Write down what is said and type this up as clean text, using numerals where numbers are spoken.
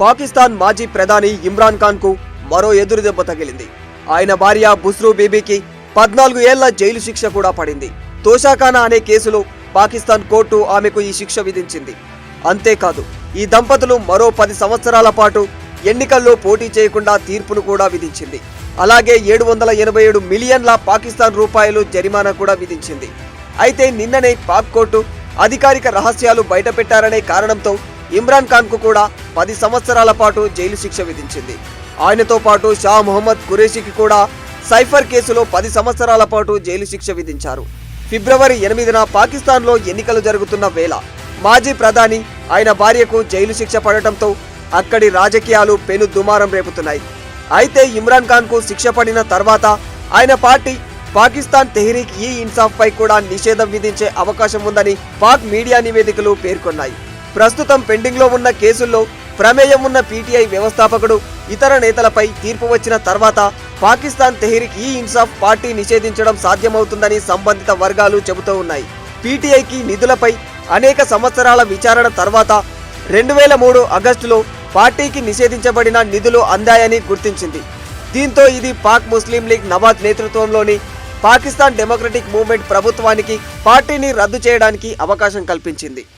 పాకిస్తాన్ మాజీ ప్రధాని ఇమ్రాన్ ఖాన్ కు మరో ఎదురుదెబ్బ తగిలింది. ఆయన భార్య బుస్రూ బీబీకి 14 ఏళ్ల జైలు శిక్ష కూడా పడింది. తోషాఖానా అనే కేసులో పాకిస్తాన్ కోర్టు ఆమెకు ఈ శిక్ష విధించింది. అంతేకాదు, ఈ దంపతులు మరో 10 సంవత్సరాల పాటు ఎన్నికల్లో పోటీ చేయకుండా తీర్పును కూడా విధించింది. అలాగే 787 మిలియన్ల పాకిస్తాన్ రూపాయలు జరిమానా కూడా విధించింది. అయితే నిన్ననే పాక్ కోర్టు అధికారిక రహస్యాలు బయటపెట్టారనే కారణంతో ఇమ్రాన్ ఖాన్ కు కూడా 10 సంవత్సరాల పాటు జైలు శిక్ష విధించింది. ఆయనతో పాటు షా మొహమ్మద్ ఖురేషీకి కూడా సైఫర్ కేసులో 10 సంవత్సరాల పాటు జైలు శిక్ష విధించారు. ఫిబ్రవరి 8న పాకిస్తాన్లో ఎన్నికలు జరుగుతున్న వేళ మాజీ ప్రధాని ఆయన భార్యకు జైలు శిక్ష పడటంతో అక్కడి రాజకీయాలు పెను దుమారం రేపుతున్నాయి. అయితే ఇమ్రాన్ ఖాన్ కు శిక్ష పడిన తర్వాత ఆయన పార్టీ పాకిస్తాన్ తెహ్రీక్ ఈ ఇన్సాఫ్ పై కూడా నిషేధం విధించే అవకాశం ఉందని పాక్ మీడియా నివేదికలు పేర్కొన్నాయి. ప్రస్తుతం పెండింగ్ లో ఉన్న కేసుల్లో ప్రమేయం ఉన్న పీటీఐ వ్యవస్థాపకుడు ఇతర నేతలపై తీర్పు వచ్చిన తర్వాత పాకిస్తాన్ తెహ్రీక్ ఈ ఇన్సాఫ్ పార్టీ నిషేధించడం సాధ్యమవుతుందని సంబంధిత వర్గాలు చెబుతూ ఉన్నాయి. పీటీఐకి నిధులపై అనేక సంవత్సరాల విచారణ తర్వాత 2003 ఆగస్టులో పార్టీకి నిషేధించబడిన నిధులు అందాయని గుర్తించింది. దీంతో ఇది పాక్ ముస్లిం లీగ్ నవాజ్ నేతృత్వంలోని పాకిస్తాన్ డెమోక్రటిక్ మూవ్మెంట్ ప్రభుత్వానికి పార్టీని రద్దు చేయడానికి అవకాశం కల్పించింది.